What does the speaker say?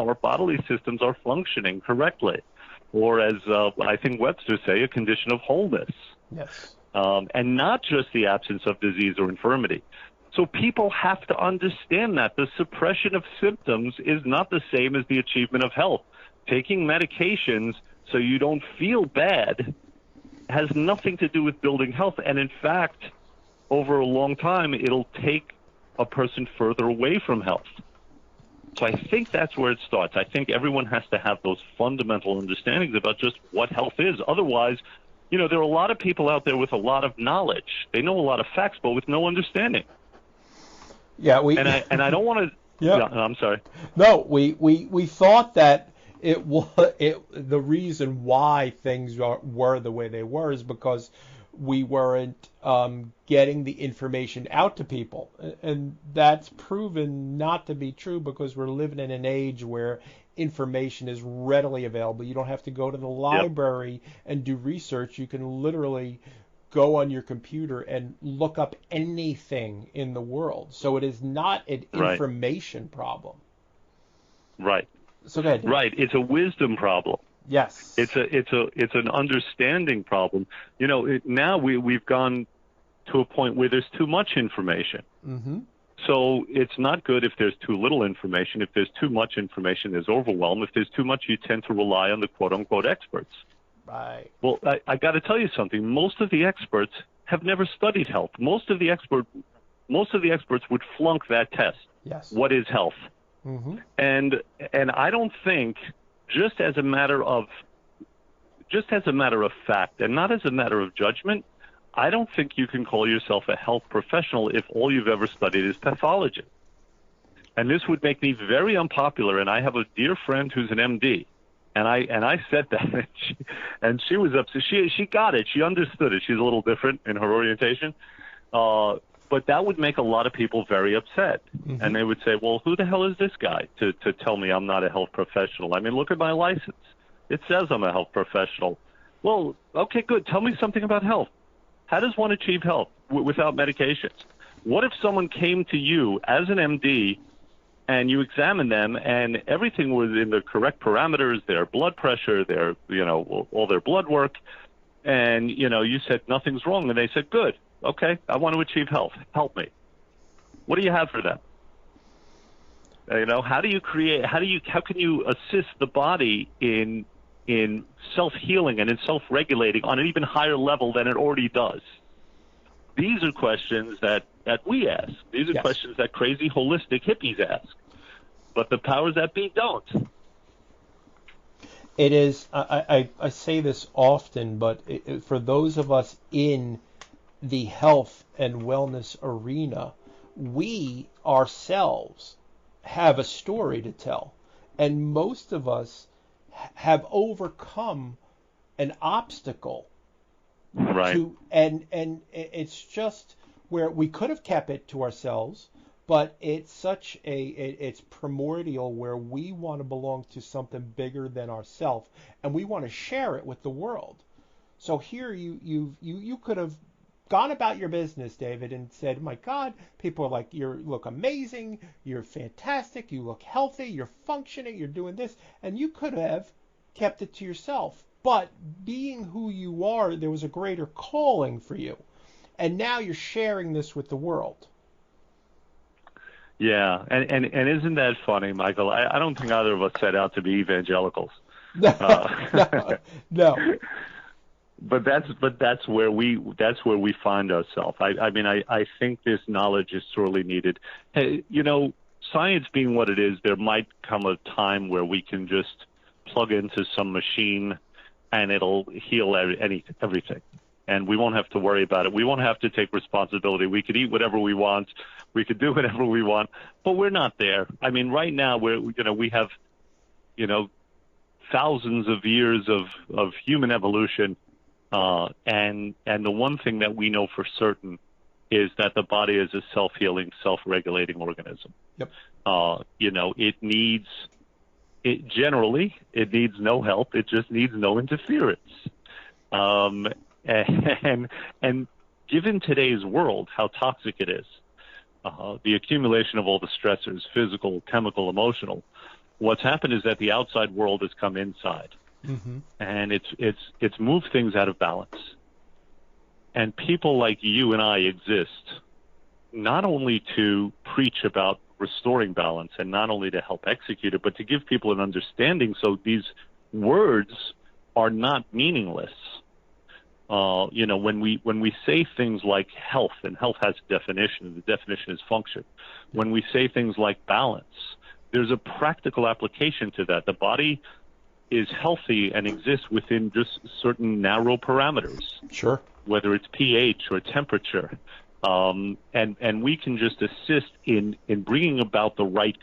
our bodily systems are functioning correctly, or as I think Webster say, a condition of wholeness. Yes. And not just the absence of disease or infirmity. So people have to understand that the suppression of symptoms is not the same as the achievement of health. Taking medications so you don't feel bad has nothing to do with building health. And in fact, over a long time, it'll take a person further away from health. So I think that's where it starts. I think everyone has to have those fundamental understandings about just what health is. Otherwise, you know, there are a lot of people out there with a lot of knowledge. They know a lot of facts, but with no understanding. Yeah, and I don't want to. Yeah, no, I'm sorry. No, we thought that the reason why things were the way they were is because we weren't getting the information out to people, and that's proven not to be true because we're living in an age where information is readily available. You don't have to go to the library and do research. You can literally go on your computer and look up anything in the world. So it is not an information problem. Right. So go ahead. Right. It's a wisdom problem. Yes. It's an understanding problem. You know, now we've gone to a point where there's too much information. Mm-hmm. So it's not good if there's too little information. If there's too much information, there's overwhelm. If there's too much, you tend to rely on the quote-unquote experts. Right. Well, I got to tell you something. Most of the experts have never studied health. Most of the experts would flunk that test. Yes. What is health? Mm-hmm. And I don't think, just as a matter of fact and not as a matter of judgment, I don't think you can call yourself a health professional if all you've ever studied is pathology. And this would make me very unpopular. And I have a dear friend who's an MD. And I said that, and she was upset. She got it. She understood it. She's a little different in her orientation. But that would make a lot of people very upset. Mm-hmm. And they would say, well, who the hell is this guy to tell me I'm not a health professional? I mean, look at my license. It says I'm a health professional. Well, okay, good. Tell me something about health. How does one achieve health without medications? What if someone came to you as an MD and you examined them and everything was in the correct parameters, their blood pressure, their, you know, all their blood work, and, you know, you said nothing's wrong, and they said, good, okay, I want to achieve health. Help me. What do you have for them? You know, how can you assist the body in self-healing and in self-regulating on an even higher level than it already does? These are questions that we ask. These are questions that crazy holistic hippies ask. But the powers that be don't. It is, I say this often, but for those of us in the health and wellness arena, we ourselves have a story to tell. And most of us have overcome an obstacle. Right. And it's just where we could have kept it to ourselves, but it's it's primordial where we want to belong to something bigger than ourselves, and we want to share it with the world. So here you could have gone about your business, David, and said, my God, people are like, you look amazing, you're fantastic, you look healthy, you're functioning, you're doing this, and you could have kept it to yourself. But being who you are, there was a greater calling for you. And now you're sharing this with the world. Yeah, and isn't that funny, Michael? I don't think either of us set out to be evangelicals. No. But that's where we find ourselves. I mean, I think this knowledge is sorely needed. Hey, you know, science being what it is, there might come a time where we can just plug into some machine and it'll heal everything. And we won't have to worry about it. We won't have to take responsibility. We could eat whatever we want. We could do whatever we want. But we're not there. I mean, right now we have, thousands of years of human evolution. And the one thing that we know for certain is that the body is a self-healing, self-regulating organism. Yep. It needs no help. It just needs no interference. And given today's world, how toxic it is, the accumulation of all the stressors, physical, chemical, emotional, What's happened is that the outside world has come inside, and it's moved things out of balance. And people like you and I exist not only to preach about restoring balance and not only to help execute it, but to give people an understanding so these words are not meaningless. When we say things like health, and health has a definition, and the definition is function. When we say things like balance, there's a practical application to that. The body is healthy and exists within just certain narrow parameters. Sure. Whether it's pH or temperature. And we can just assist in bringing about the right